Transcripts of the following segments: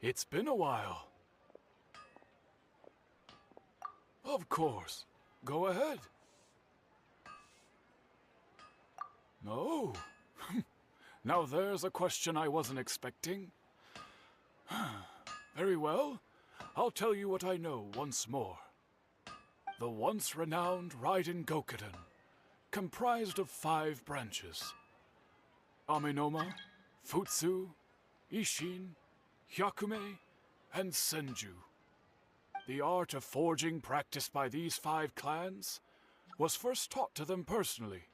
It's been a while. Of course. Go ahead. No. Now there's a question I wasn't expecting. Very well. I'll tell you what I know once more. The once renowned Raiden Gokuden, comprised of 5 branches. Amenoma, Futsu, Ishin, Hyakume, and Senju. The art of forging practiced by these 5 clans was first taught to them personally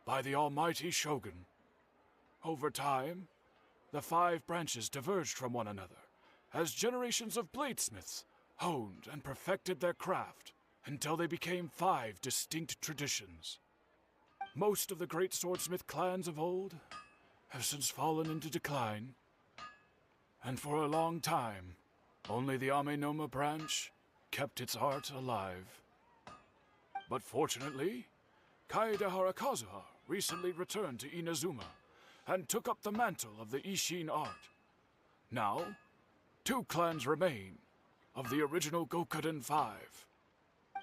by the almighty Shogun. Over time, the 5 branches diverged from one another as generations of bladesmiths honed and perfected their craft until they became 5 distinct traditions. Most of the great swordsmith clans of old have since fallen into decline, and for a long time, only the Amenoma branch kept its art alive. But fortunately, Kaedehara Kazuha recently returned to Inazuma and took up the mantle of the Ishin art. Now, 2 clans remain of the original Gokuden 5.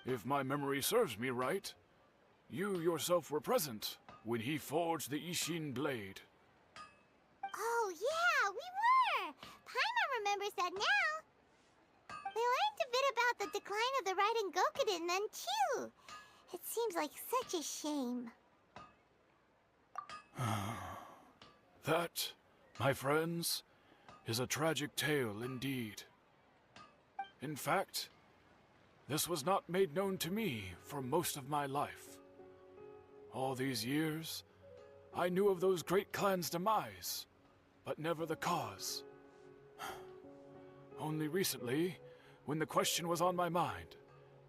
If my memory serves me right, you yourself were present when he forged the Ishin blade. Oh yeah, we were! Paimon remembers that now. We learned a bit about the decline of the Raiden Gokuden then too. It seems like such a shame. That, my friends, is a tragic tale indeed. In fact, this was not made known to me for most of my life. All these years, I knew of those great clans' demise, but never the cause. Only recently, when the question was on my mind,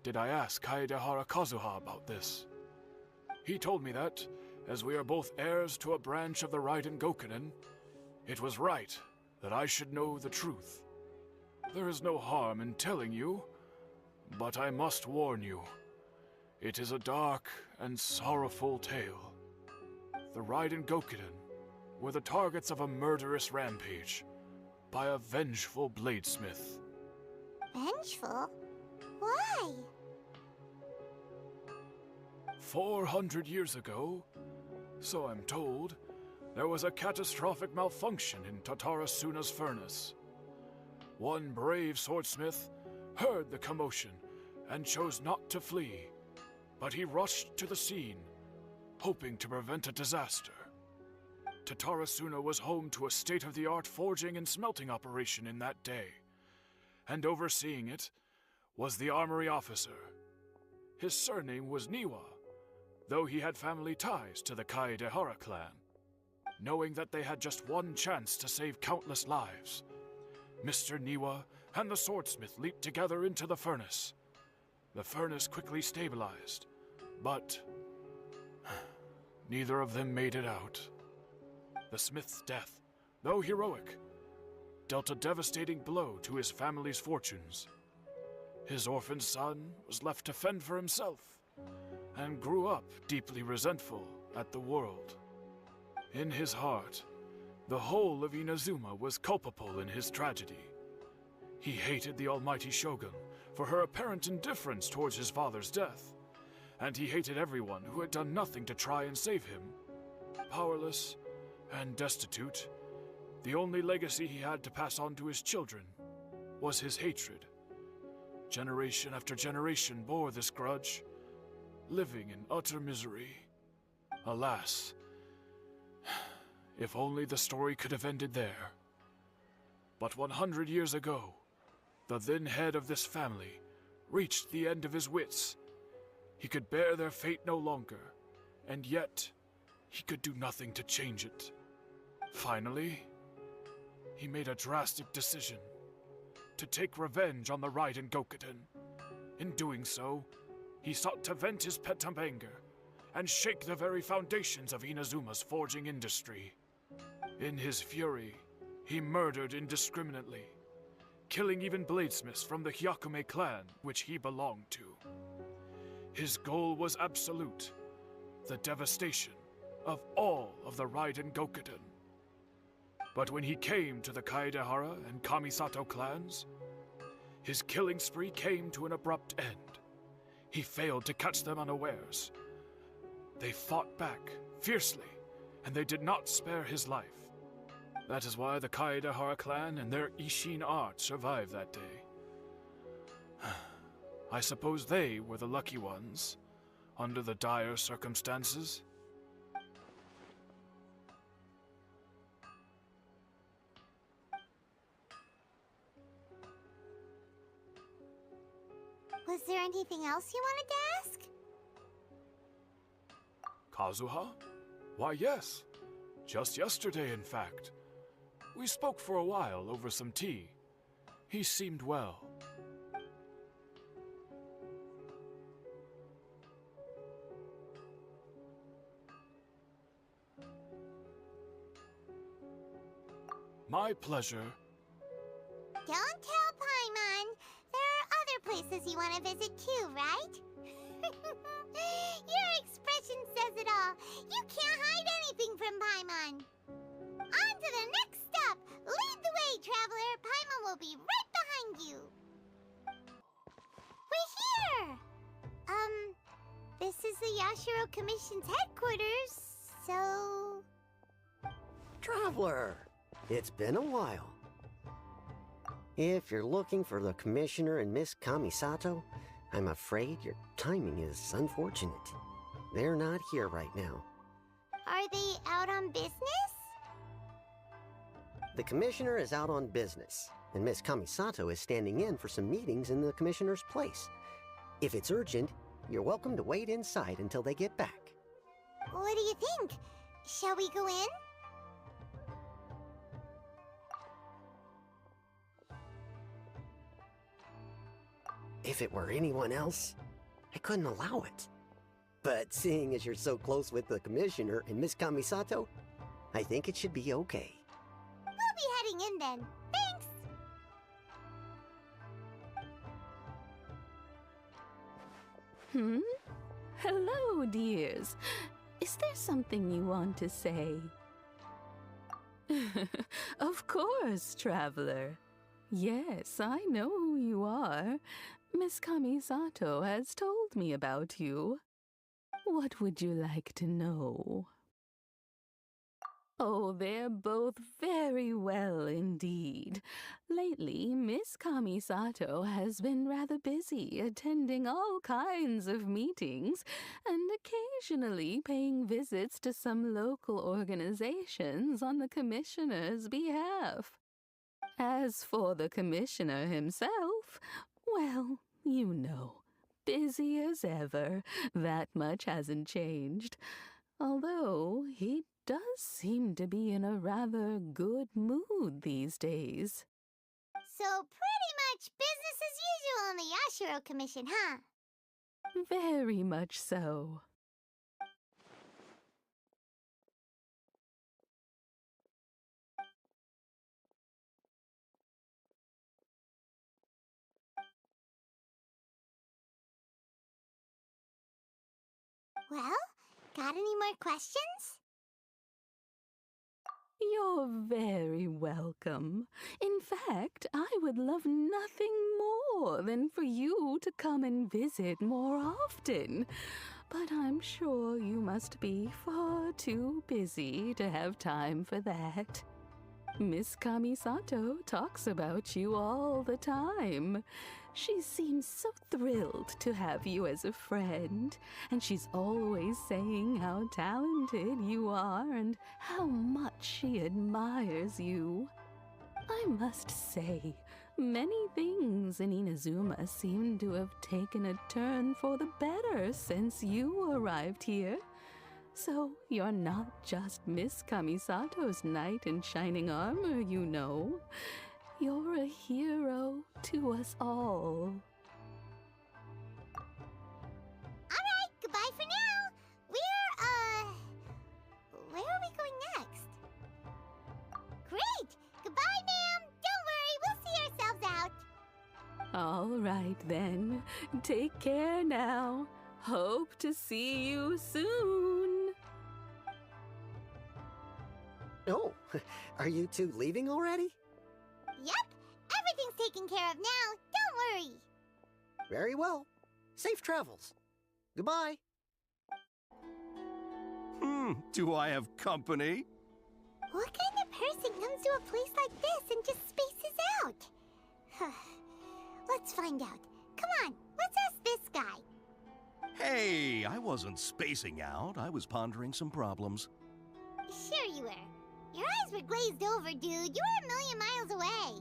did I ask Kaedehara Kazuha about this. He told me that, as we are both heirs to a branch of the Raiden Gokuden, it was right that I should know the truth. There is no harm in telling you, but I must warn you. It is a dark and sorrowful tale. The Raiden Gokuden were the targets of a murderous rampage by a vengeful bladesmith. Vengeful? Why? 400 years ago, so I'm told, there was a catastrophic malfunction in Tatarasuna's furnace. One brave swordsmith heard the commotion and chose not to flee, but he rushed to the scene, hoping to prevent a disaster. Tatarasuna was home to a state-of-the-art forging and smelting operation in that day, and overseeing it was the armory officer. His surname was Niwa, though he had family ties to the Kaedehara clan. Knowing that they had just one chance to save countless lives, Mr. Niwa and the swordsmith leaped together into the furnace. The furnace quickly stabilized, but neither of them made it out. The smith's death, though heroic, dealt a devastating blow to his family's fortunes. His orphan son was left to fend for himself, and grew up deeply resentful at the world. In his heart, the whole of Inazuma was culpable in his tragedy. He hated the almighty Shogun for her apparent indifference towards his father's death, and he hated everyone who had done nothing to try and save him. Powerless and destitute, the only legacy he had to pass on to his children was his hatred. Generation after generation bore this grudge, living in utter misery. Alas, if only the story could have ended there. But 100 years ago, the then head of this family reached the end of his wits. He could bear their fate no longer, and yet he could do nothing to change it. Finally, he made a drastic decision to take revenge on the Raiden Gokuden. In doing so, he sought to vent his pent up anger and shake the very foundations of Inazuma's forging industry. In his fury, he murdered indiscriminately, killing even bladesmiths from the Hyakume clan which he belonged to. His goal was absolute, the devastation of all of the Raiden Gokuden. But when he came to the Kaedehara and Kamisato clans, his killing spree came to an abrupt end. He failed to catch them unawares. They fought back fiercely, and they did not spare his life. That is why the Kaedehara clan and their Ishin art survived that day. I suppose they were the lucky ones, under the dire circumstances. Was there anything else you wanted to ask? Kazuha? Why, yes. Just yesterday, in fact. We spoke for a while over some tea. He seemed well. My pleasure. Don't tell Paimon. There are other places you want to visit too, right? Your expression says it all. You can't hide anything from Paimon. On to the next stop. Lead the way, traveler. Paimon will be right behind you. We're here. This is the Yashiro Commission's headquarters, so... Traveler, it's been a while. If you're looking for the Commissioner and Miss Kamisato, I'm afraid your timing is unfortunate. They're not here right now. Are they out on business? The Commissioner is out on business, and Miss Kamisato is standing in for some meetings in the Commissioner's place. If it's urgent, you're welcome to wait inside until they get back. What do you think? Shall we go in? If it were anyone else, I couldn't allow it. But seeing as you're so close with the Commissioner and Miss Kamisato, I think it should be okay. We'll be heading in then. Thanks! Hello, dears. Is there something you want to say? Of course, traveler. Yes, I know who you are. Miss Kamisato has told me about you. What would you like to know? Oh, they're both very well indeed. Lately, Miss Kamisato has been rather busy attending all kinds of meetings and occasionally paying visits to some local organizations on the Commissioner's behalf. As for the Commissioner himself, well, you know, busy as ever. That much hasn't changed. Although he does seem to be in a rather good mood these days. So pretty much business as usual in the Yashiro Commission, huh? Very much so. Well, got any more questions? You're very welcome. In fact, I would love nothing more than for you to come and visit more often. But I'm sure you must be far too busy to have time for that. Miss Kamisato talks about you all the time. She seems so thrilled to have you as a friend, and she's always saying how talented you are and how much she admires you. I must say, many things in Inazuma seem to have taken a turn for the better since you arrived here. So you're not just Miss Kamisato's knight in shining armor, you know. You're a hero to us all. Alright, goodbye for now. Where are we going next? Great! Goodbye, ma'am! Don't worry, we'll see ourselves out. All right then. Take care now. Hope to see you soon. Oh, are you two leaving already? Yep, everything's taken care of now. Don't worry. Very well. Safe travels. Goodbye. Do I have company? What kind of person comes to a place like this and just spaces out? Let's find out. Come on, let's ask this guy. Hey, I wasn't spacing out. I was pondering some problems. Sure you were. Your eyes were glazed over, dude. You were a million miles away.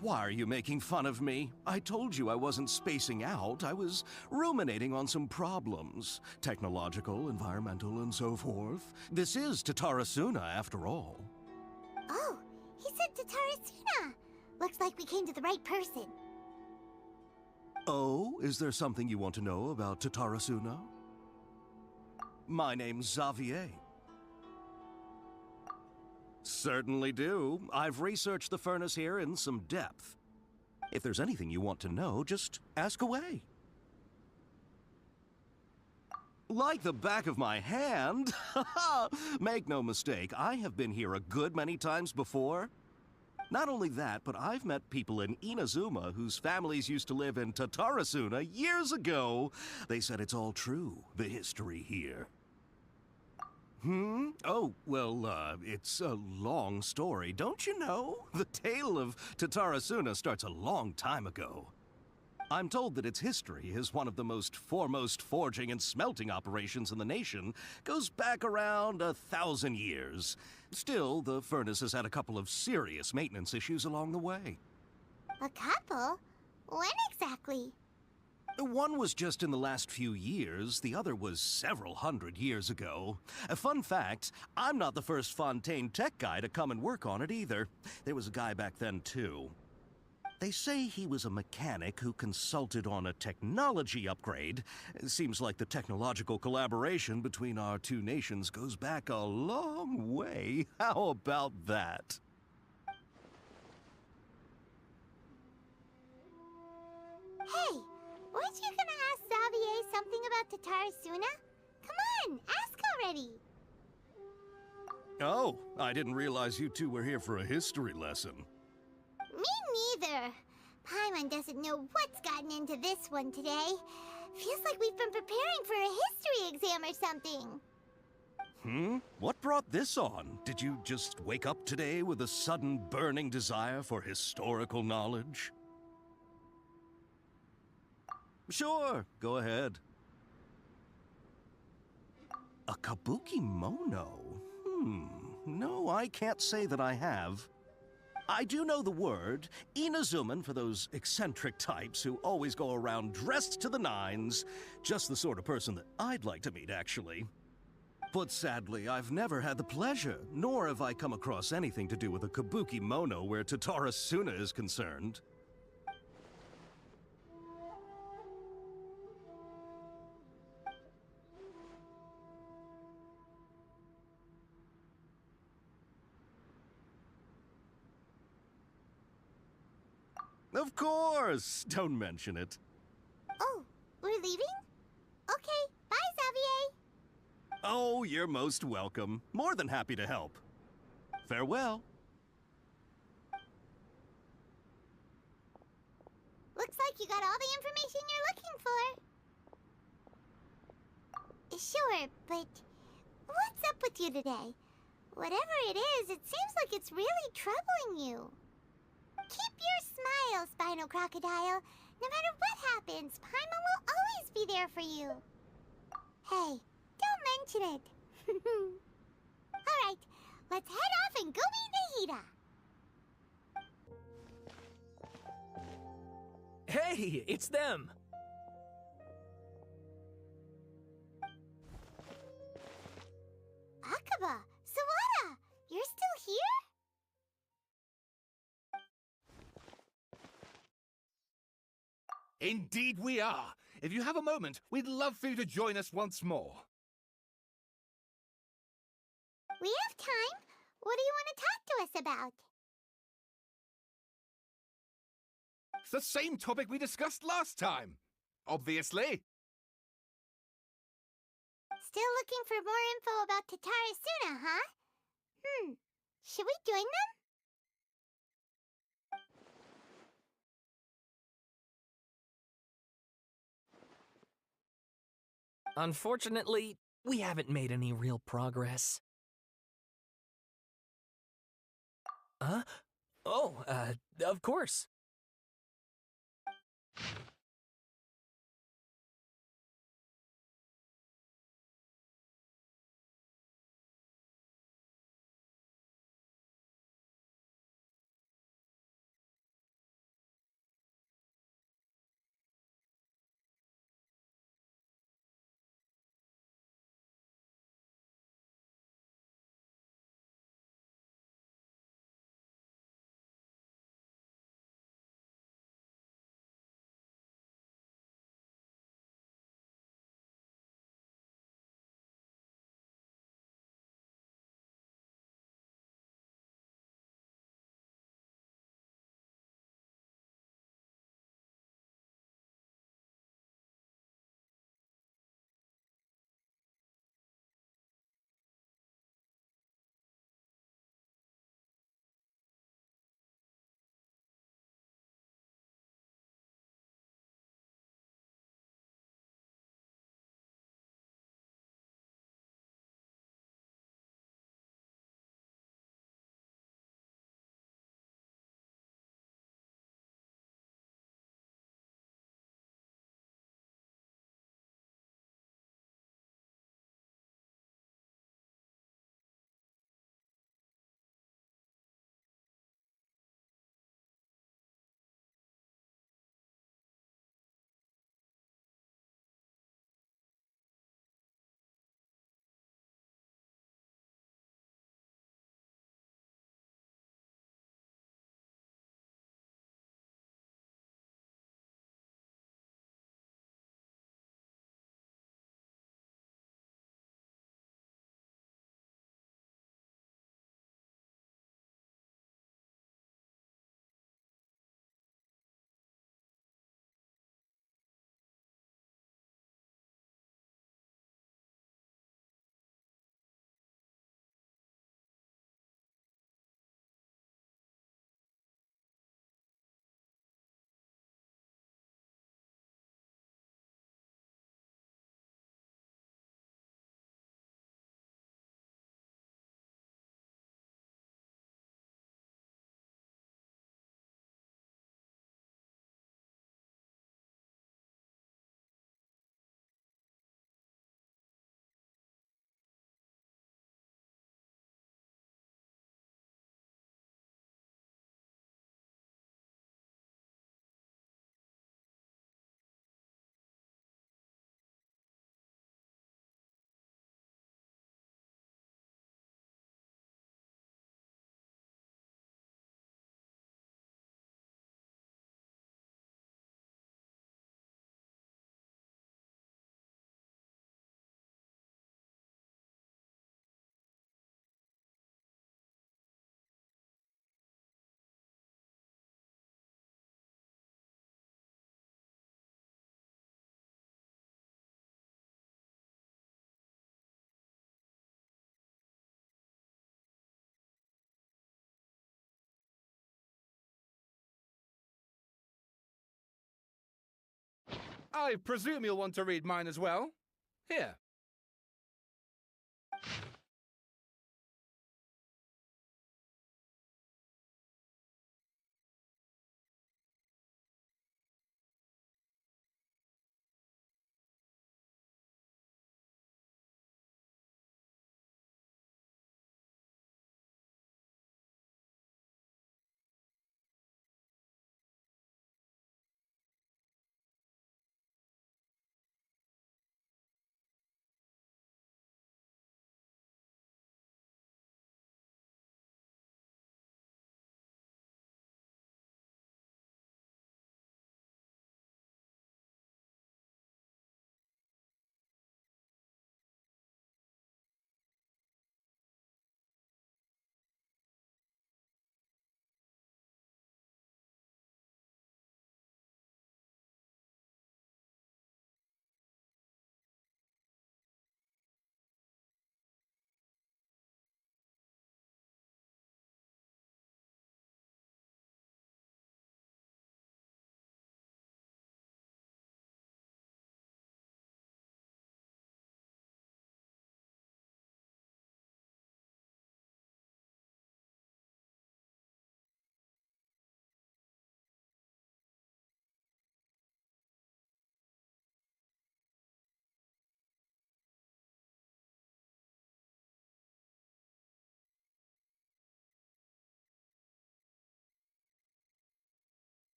Why are you making fun of me? I told you I wasn't spacing out. I was ruminating on some problems. Technological, environmental, and so forth. This is Tatarasuna, after all. Oh, he said Tatarasuna. Looks like we came to the right person. Oh, is there something you want to know about Tatarasuna? My name's Xavier. Certainly do. I've researched the furnace here in some depth. If there's anything you want to know, just ask away. Like the back of my hand? Make no mistake, I have been here a good many times before. Not only that, but I've met people in Inazuma whose families used to live in Tatarasuna years ago. They said it's all true, the history here. Oh, well, it's a long story, don't you know? The tale of Tatarasuna starts a long time ago. I'm told that its history is one of the most foremost forging and smelting operations in the nation, goes back around 1,000 years. Still, the furnace has had a couple of serious maintenance issues along the way. A couple? When exactly? One was just in the last few years, the other was several hundred years ago. A fun fact, I'm not the first Fontaine tech guy to come and work on it either. There was a guy back then too. They say he was a mechanic who consulted on a technology upgrade. It seems like the technological collaboration between our two nations goes back a long way. How about that? Hey! Weren't you gonna ask Xavier something about Tatarasuna? Come on, ask already! Oh, I didn't realize you two were here for a history lesson. Me neither. Paimon doesn't know what's gotten into this one today. Feels like we've been preparing for a history exam or something. What brought this on? Did you just wake up today with a sudden burning desire for historical knowledge? Sure, go ahead. A Kabukimono? No, I can't say that I have. I do know the word, Inazuman for those eccentric types who always go around dressed to the nines. Just the sort of person that I'd like to meet, actually. But sadly, I've never had the pleasure, nor have I come across anything to do with a Kabukimono where Tatarasuna is concerned. Of course! Don't mention it. Oh, we're leaving? Okay, bye, Xavier! Oh, you're most welcome. More than happy to help. Farewell. Looks like you got all the information you're looking for. Sure, but what's up with you today? Whatever it is, it seems like it's really troubling you. Keep your smile, Spinal Crocodile. No matter what happens, Paimon will always be there for you. Hey, don't mention it. Alright, let's head off and go meet Nahida. Hey, it's them! Akaba, Sawada, you're still here? Indeed we are. If you have a moment, we'd love for you to join us once more. We have time. What do you want to talk to us about? It's the same topic we discussed last time. Obviously. Still looking for more info about Tatarasuna, huh? Should we join them? Unfortunately, we haven't made any real progress. Huh? Oh, of course. I presume you'll want to read mine as well. Here.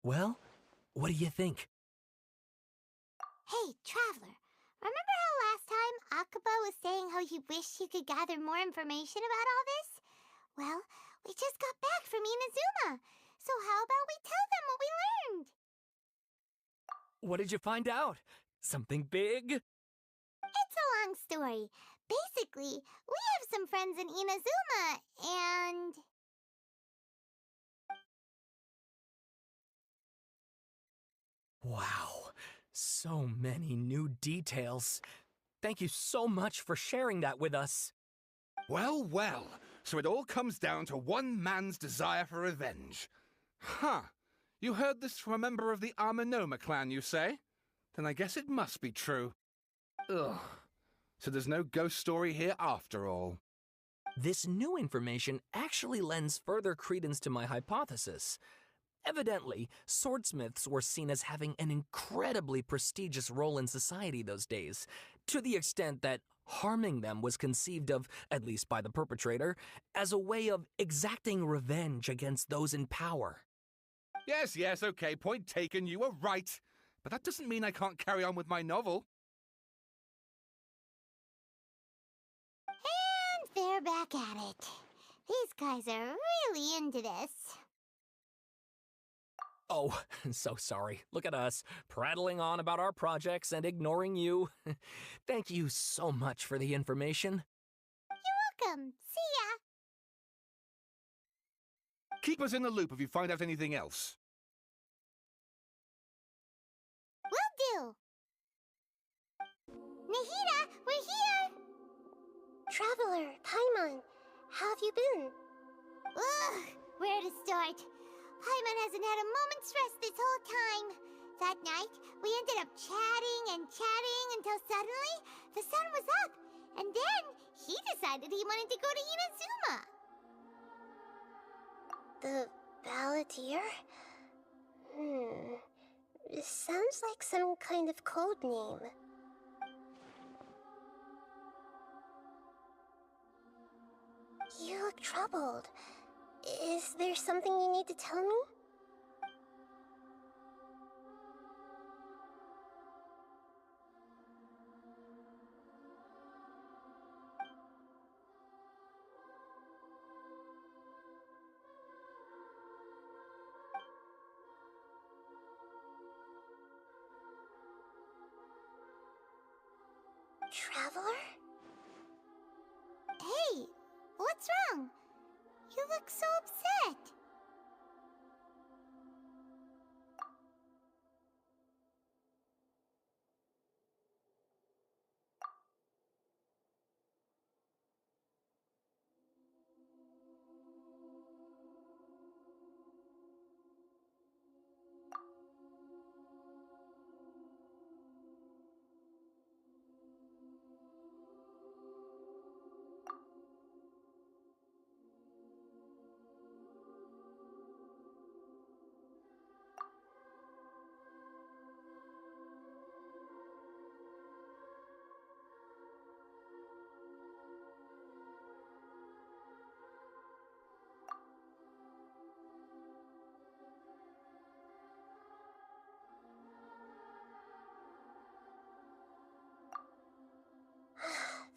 Well, what do you think? Hey, Traveler. Remember how last time Akaba was saying how he wished he could gather more information about all this? Well, we just got back from Inazuma. So how about we tell them what we learned? What did you find out? Something big? It's a long story. Basically, we have some friends in Inazuma, and... Wow, so many new details. Thank you so much for sharing that with us. Well, well. So it all comes down to one man's desire for revenge. Huh. You heard this from a member of the Amanoma clan, you say? Then I guess it must be true. Ugh. So there's no ghost story here after all. This new information actually lends further credence to my hypothesis. Evidently, swordsmiths were seen as having an incredibly prestigious role in society those days, to the extent that harming them was conceived of, at least by the perpetrator, as a way of exacting revenge against those in power. Yes, okay, point taken, you were right. But that doesn't mean I can't carry on with my novel. And they're back at it. These guys are really into this. Oh, so sorry. Look at us, prattling on about our projects and ignoring you. Thank you so much for the information. You're welcome. See ya. Keep us in the loop if you find out anything else. Will do. Nahida, we're here. Traveler, Paimon, how have you been? Ugh, where to start? Paimon hasn't had a moment's rest this whole time. That night, we ended up chatting and chatting until suddenly the sun was up. And then he decided he wanted to go to Inazuma. The Balladeer? It sounds like some kind of code name. You look troubled. Is there something you need to tell me? Traveler? Hey, what's wrong? You look so upset.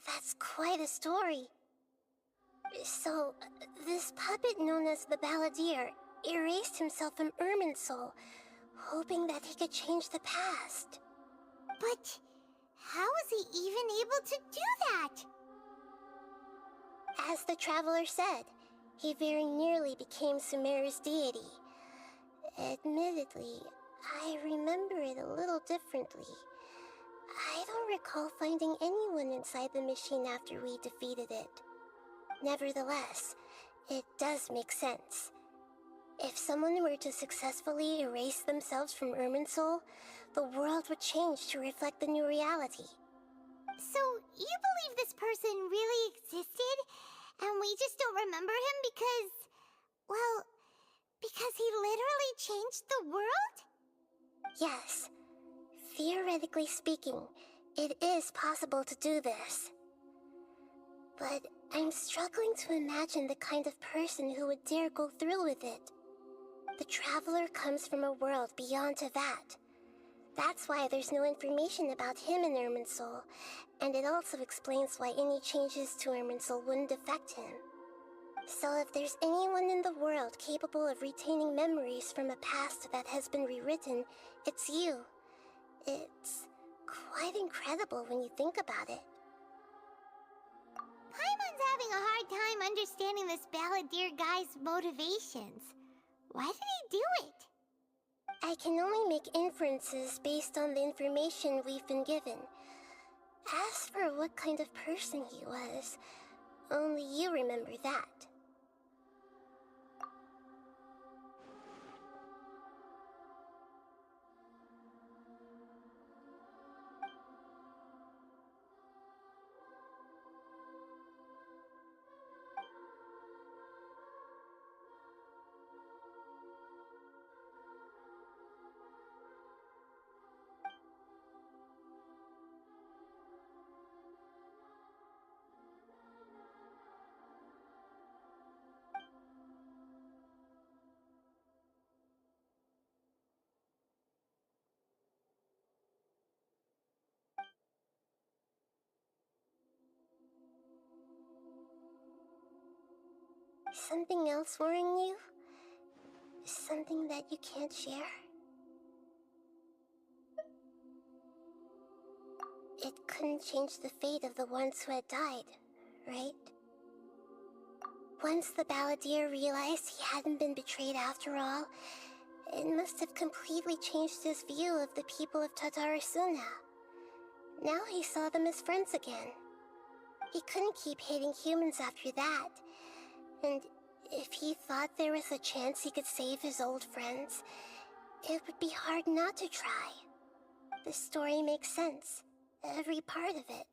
That's quite a story. So, this puppet known as the Balladeer erased himself from Irminsul, hoping that he could change the past. But how was he even able to do that? As the Traveler said, he very nearly became Sumeru's deity. Admittedly, I remember it a little differently. I don't recall finding anyone inside the machine after we defeated it. Nevertheless, it does make sense. If someone were to successfully erase themselves from Irminsul, the world would change to reflect the new reality. So, you believe this person really existed, and we just don't remember him because... well, because he literally changed the world? Yes. Theoretically speaking, it is possible to do this. But I'm struggling to imagine the kind of person who would dare go through with it. The traveler comes from a world beyond to that. That's why there's no information about him in Irminsul, and it also explains why any changes to Irminsul wouldn't affect him. So if there's anyone in the world capable of retaining memories from a past that has been rewritten, it's you. It's quite incredible when you think about it. Paimon's having a hard time understanding this balladeer guy's motivations. Why did he do it? I can only make inferences based on the information we've been given. As for what kind of person he was, only you remember that. Something else worrying you? Something that you can't share? It couldn't change the fate of the ones who had died, right? Once the balladeer realized he hadn't been betrayed after all, it must have completely changed his view of the people of Tatarasuna. Now he saw them as friends again. He couldn't keep hating humans after that. And if he thought there was a chance he could save his old friends, it would be hard not to try. The story makes sense, every part of it.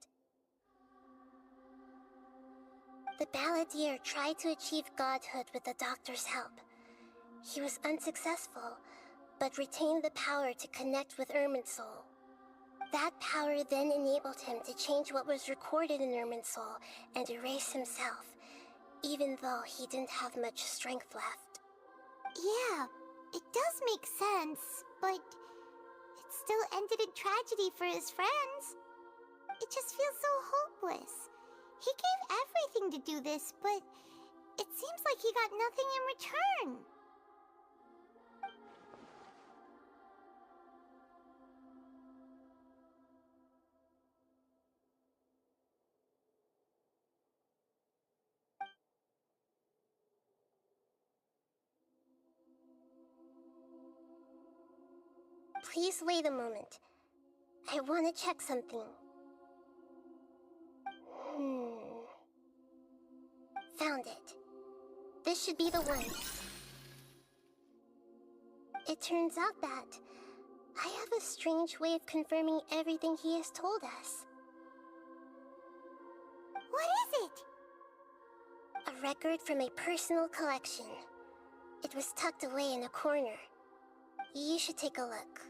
The balladeer tried to achieve godhood with the doctor's help. He was unsuccessful, but retained the power to connect with Irminsul. That power then enabled him to change what was recorded in Irminsul and erase himself, even though he didn't have much strength left. Yeah, it does make sense, but it still ended in tragedy for his friends. It just feels so hopeless. He gave everything to do this, but it seems like he got nothing in return. Please wait a moment. I want to check something. Found it. This should be the one. It turns out that I have a strange way of confirming everything he has told us. What is it? A record from a personal collection. It was tucked away in a corner. You should take a look.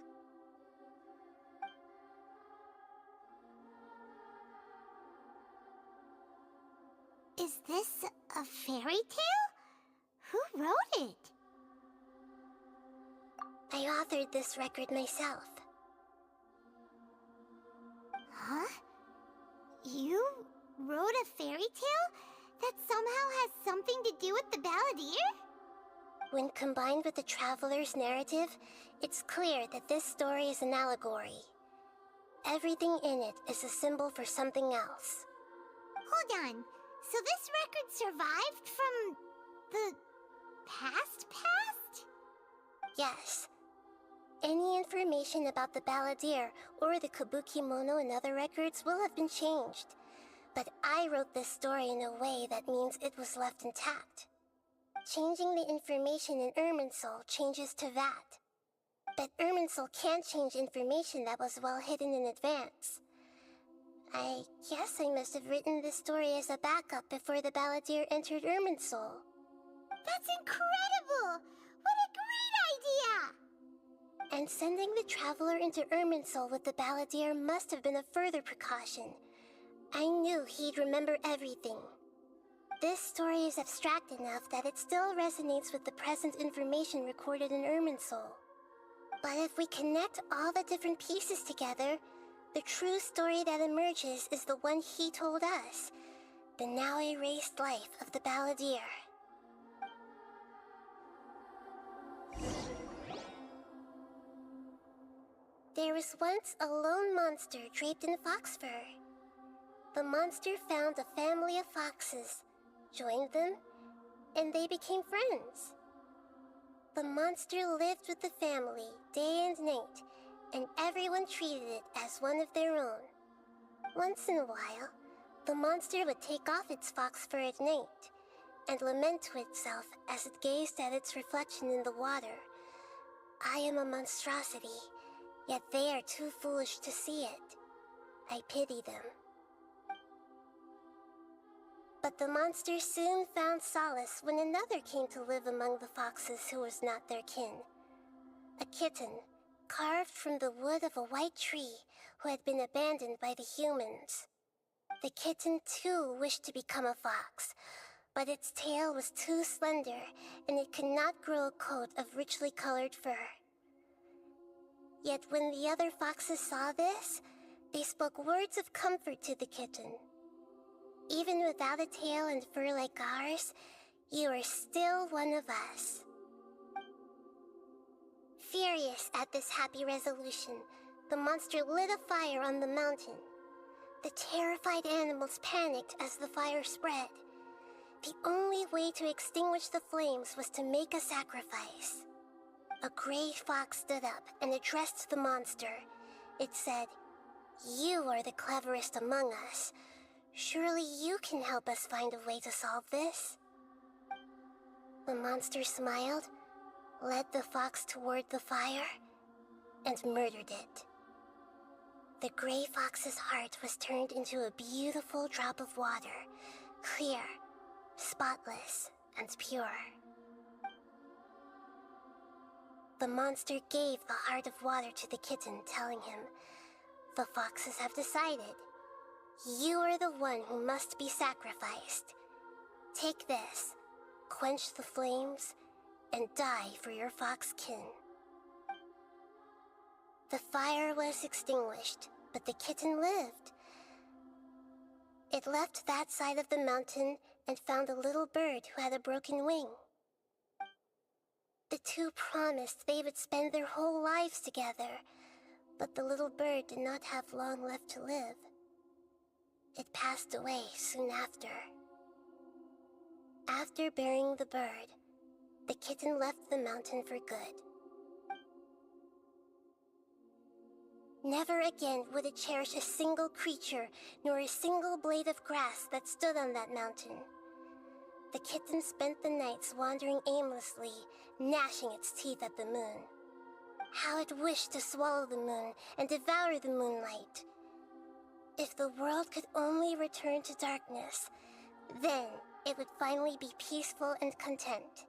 Is this a fairy tale? Who wrote it? I authored this record myself. Huh? You wrote a fairy tale that somehow has something to do with the balladeer? When combined with the traveler's narrative, it's clear that this story is an allegory. Everything in it is a symbol for something else. Hold on. So this record survived from the past? Yes. Any information about the balladeer or the Kabukimono and other records will have been changed. But I wrote this story in a way that means it was left intact. Changing the information in Irminsul changes to that. But Irminsul can't change information that was well hidden in advance. I guess I must have written this story as a backup before the balladeer entered Irminsul. That's incredible! What a great idea! And sending the traveler into Irminsul with the balladeer must have been a further precaution. I knew he'd remember everything. This story is abstract enough that it still resonates with the present information recorded in Irminsul. But if we connect all the different pieces together, the true story that emerges is the one he told us, the now erased life of the balladeer. There was once a lone monster draped in fox fur. The monster found a family of foxes, joined them, and they became friends. The monster lived with the family day and night, and everyone treated it as one of their own. Once in a while, the monster would take off its fox fur at night and lament to itself as it gazed at its reflection in the water. I am a monstrosity, yet they are too foolish to see it. I pity them. But the monster soon found solace when another came to live among the foxes who was not their kin. A kitten, carved from the wood of a white tree, who had been abandoned by the humans. The kitten too wished to become a fox, but its tail was too slender and it could not grow a coat of richly colored fur. Yet when the other foxes saw this, they spoke words of comfort to the kitten. Even without a tail and fur like ours, you are still one of us. Furious at this happy resolution, the monster lit a fire on the mountain. The terrified animals panicked as the fire spread. The only way to extinguish the flames was to make a sacrifice. A gray fox stood up and addressed the monster. It said, "You are the cleverest among us. Surely you can help us find a way to solve this." The monster smiled, led the fox toward the fire, and murdered it. The gray fox's heart was turned into a beautiful drop of water, clear, spotless, and pure. The monster gave the heart of water to the kitten, telling him, "The foxes have decided. You are the one who must be sacrificed. Take this, quench the flames, and die for your fox kin." The fire was extinguished, but the kitten lived. It left that side of the mountain and found a little bird who had a broken wing. The two promised they would spend their whole lives together, but the little bird did not have long left to live. It passed away soon after. After burying the bird, the kitten left the mountain for good. Never again would it cherish a single creature, nor a single blade of grass that stood on that mountain. The kitten spent the nights wandering aimlessly, gnashing its teeth at the moon. How it wished to swallow the moon and devour the moonlight. If the world could only return to darkness, then it would finally be peaceful and content.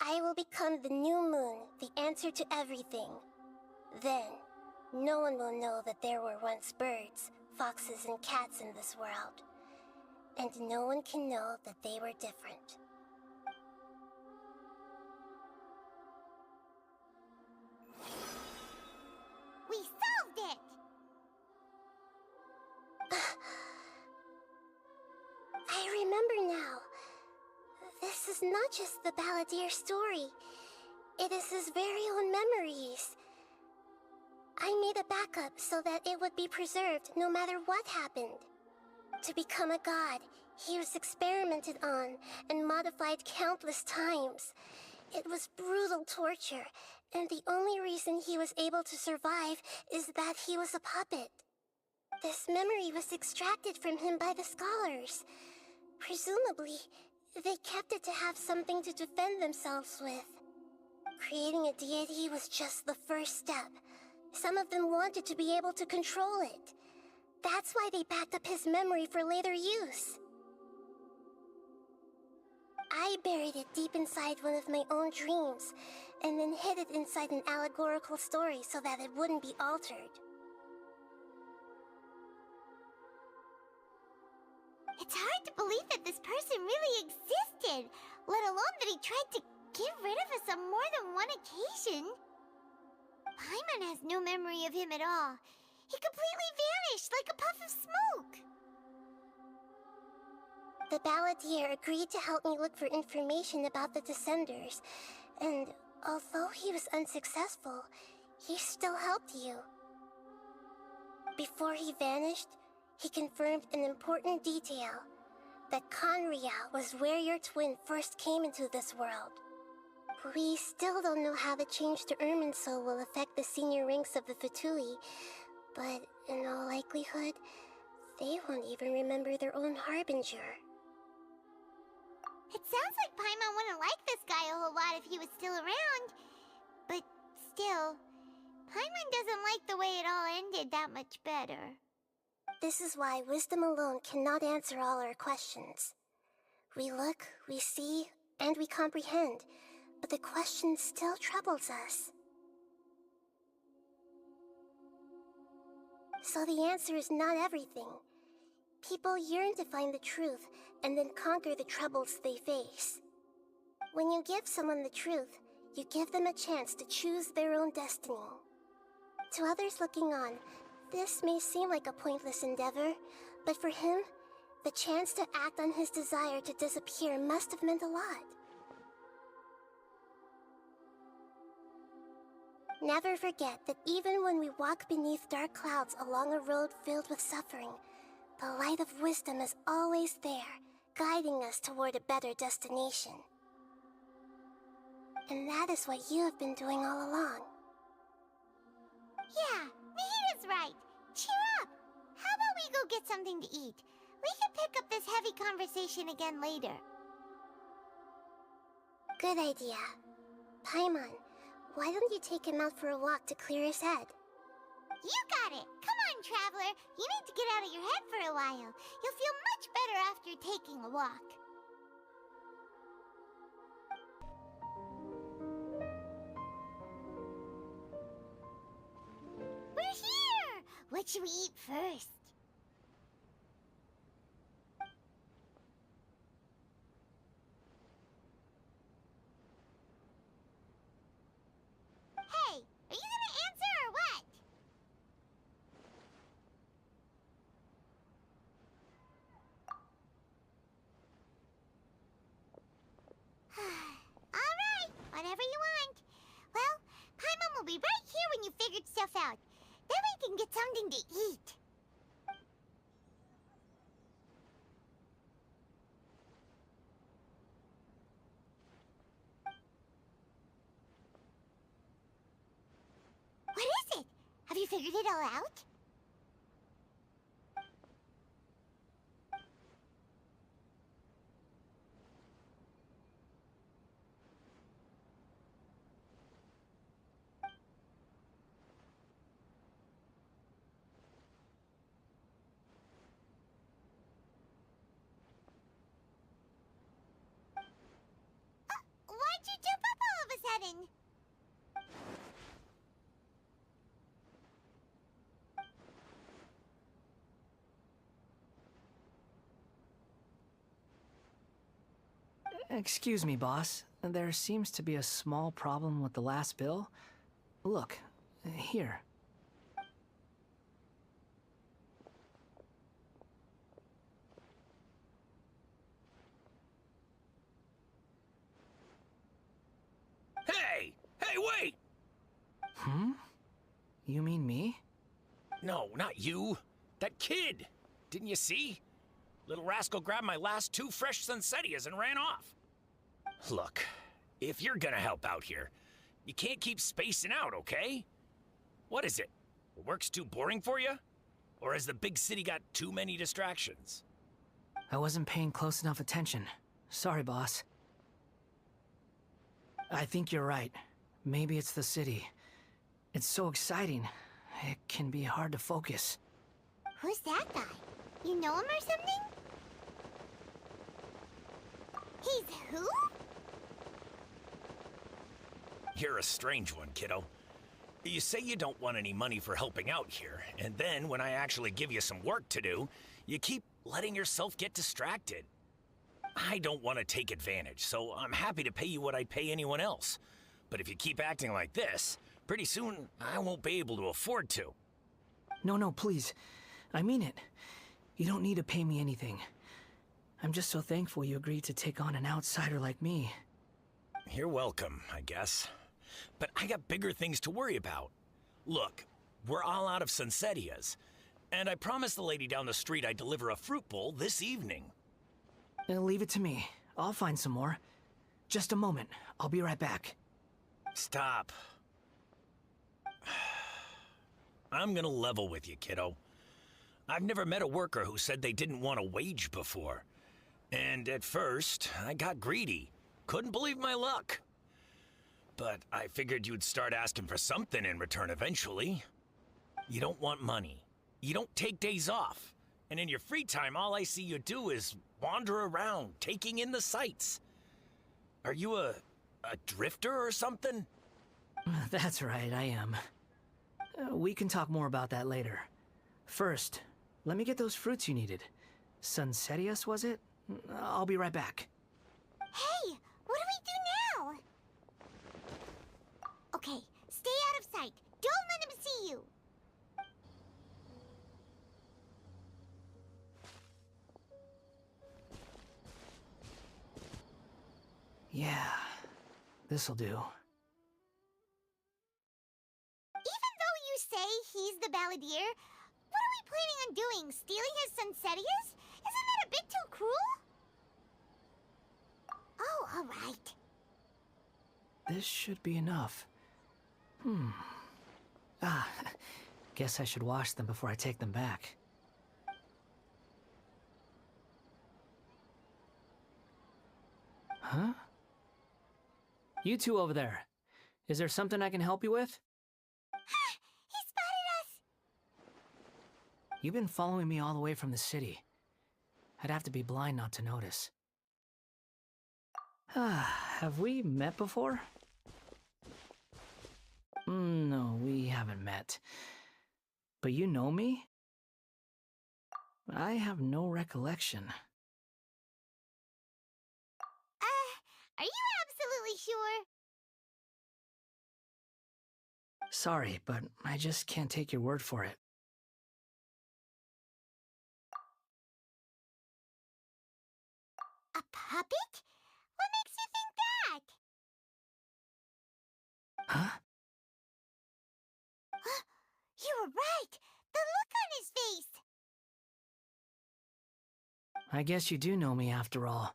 I will become the new moon, the answer to everything. Then, no one will know that there were once birds, foxes, and cats in this world. And no one can know that they were different. We solved it! I remember now. This is not just the balladeer's story. It is his very own memories. I made a backup so that it would be preserved no matter what happened. To become a god, he was experimented on and modified countless times. It was brutal torture, and the only reason he was able to survive is that he was a puppet. This memory was extracted from him by the scholars. Presumably, they kept it to have something to defend themselves with. Creating a deity was just the first step. Some of them wanted to be able to control it. That's why they backed up his memory for later use. I buried it deep inside one of my own dreams, and then hid it inside an allegorical story so that it wouldn't be altered. It's hard to believe that this person really existed, let alone that he tried to get rid of us on more than one occasion. Paimon has no memory of him at all. He completely vanished like a puff of smoke. The balladeer agreed to help me look for information about the Descenders, and although he was unsuccessful, he still helped you. Before he vanished, he confirmed an important detail, that Conria was where your twin first came into this world. We still don't know how the change to Irminsul will affect the senior ranks of the Fatui, but in all likelihood, they won't even remember their own Harbinger. It sounds like Paimon wouldn't like this guy a whole lot if he was still around. But still, Paimon doesn't like the way it all ended that much better. This is why wisdom alone cannot answer all our questions. We look, we see, and we comprehend, but the question still troubles us. So the answer is not everything. People yearn to find the truth and then conquer the troubles they face. When you give someone the truth, you give them a chance to choose their own destiny. To others looking on, this may seem like a pointless endeavor, but for him, the chance to act on his desire to disappear must have meant a lot. Never forget that even when we walk beneath dark clouds along a road filled with suffering, the light of wisdom is always there, guiding us toward a better destination. And that is what you have been doing all along. Yeah, Nahita's right. Cheer up! How about we go get something to eat? We can pick up this heavy conversation again later. Good idea. Paimon, why don't you take him out for a walk to clear his head? You got it! Come on, Traveler! You need to get out of your head for a while. You'll feel much better after taking a walk. We're here! What should we eat first? Hey, are you gonna answer or what? Alright, whatever you want. Well, Paimon will be right here when you figured stuff out. Then we can get something to eat. What is it? Have you figured it all out? Why'd you jump up all of a sudden? Excuse me, boss. There seems to be a small problem with the last bill. Look, here. Hey! Hey, wait! Hmm? You mean me? No, not you. That kid! Didn't you see? Little rascal grabbed my last 2 fresh Sunsettias and ran off. Look, if you're gonna help out here, you can't keep spacing out, okay? What is it? Work's too boring for you? Or has the big city got too many distractions? I wasn't paying close enough attention. Sorry, boss. I think you're right. Maybe it's the city. It's so exciting. It can be hard to focus. Who's that guy? You know him or something? He's who? You're a strange one, kiddo. You say you don't want any money for helping out here, and then when I actually give you some work to do, you keep letting yourself get distracted. I don't want to take advantage, so I'm happy to pay you what I'd pay anyone else. But if you keep acting like this, pretty soon I won't be able to afford to. No, please. I mean it. You don't need to pay me anything. I'm just so thankful you agreed to take on an outsider like me. You're welcome, I guess. But I got bigger things to worry about. Look, we're all out of Sunsetias, and I promised the lady down the street I'd deliver a fruit bowl this evening. Leave it to me. I'll find some more. Just a moment. I'll be right back. Stop. I'm gonna level with you, kiddo. I've never met a worker who said they didn't want a wage before. And at first, I got greedy. Couldn't believe my luck. But I figured you'd start asking for something in return eventually. You don't want money. You don't take days off. And in your free time, all I see you do is wander around, taking in the sights. Are you a drifter or something? That's right, I am. We can talk more about that later. First, let me get those fruits you needed. Sunsetias, was it? I'll be right back. Hey, what do we do now? Okay, stay out of sight. Don't let him see you. Yeah, this'll do. Even though you say he's the balladeer, what are we planning on doing? Stealing his Sunsetias? Isn't that a bit too cruel? Oh, all right. This should be enough. Guess I should wash them before I take them back. Huh? You two over there. Is there something I can help you with? He spotted us! You've been following me all the way from the city. I'd have to be blind not to notice. Have we met before? No, we haven't met. But you know me? I have no recollection. Are you absolutely sure? Sorry, but I just can't take your word for it. A puppet? What makes you think that? Huh? You were right! The look on his face! I guess you do know me after all.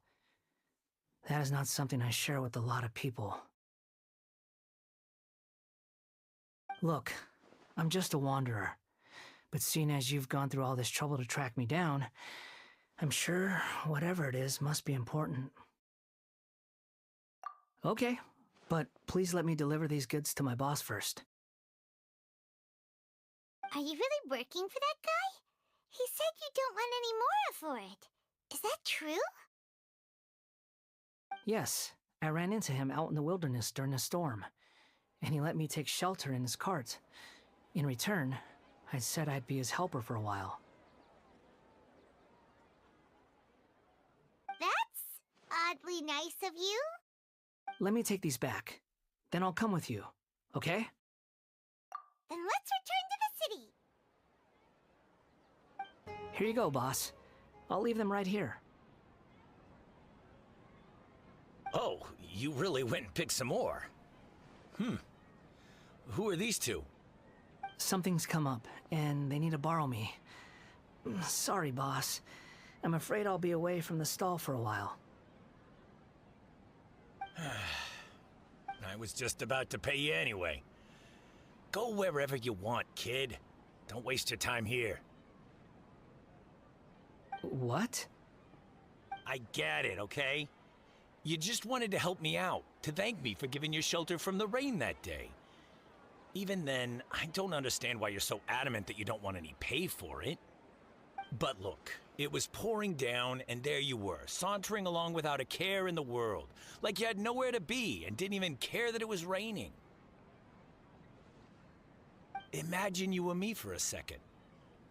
That is not something I share with a lot of people. Look, I'm just a wanderer. But seeing as you've gone through all this trouble to track me down, I'm sure whatever it is must be important. Okay, but please let me deliver these goods to my boss first. Are you really working for that guy? He said you don't want any more for it. Is that true? Yes, I ran into him out in the wilderness during a storm, and he let me take shelter in his cart. In return, I said I'd be his helper for a while. That's oddly nice of you. Let me take these back. Then I'll come with you, okay? Then let's return to the city. Here you go, boss. I'll leave them right here. Oh, you really went and picked some more. Who are these two? Something's come up, and they need to borrow me. Sorry, boss. I'm afraid I'll be away from the stall for a while. I was just about to pay you anyway. Go wherever you want, kid. Don't waste your time here. What? I get it, okay? You just wanted to help me out, to thank me for giving you shelter from the rain that day. Even then, I don't understand why you're so adamant that you don't want any pay for it. But look, it was pouring down, and there you were, sauntering along without a care in the world, like you had nowhere to be and didn't even care that it was raining. Imagine you were me for a second.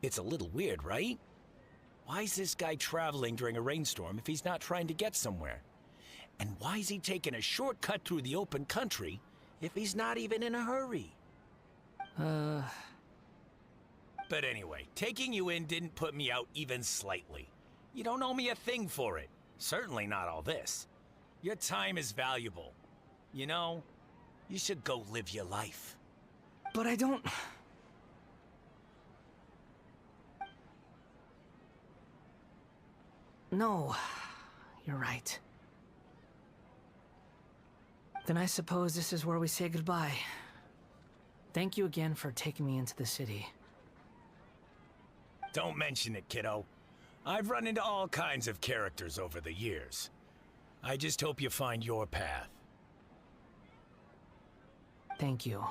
It's a little weird, right? Why's this guy traveling during a rainstorm if he's not trying to get somewhere? And why's he taking a shortcut through the open country if he's not even in a hurry? But anyway, taking you in didn't put me out even slightly. You don't owe me a thing for it. Certainly not all this. Your time is valuable. You know, you should go live your life. But I don't... No, you're right. Then I suppose this is where we say goodbye. Thank you again for taking me into the city. Don't mention it, kiddo. I've run into all kinds of characters over the years. I just hope you find your path. Thank you.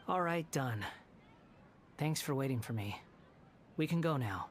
All right, done. Thanks for waiting for me. We can go now.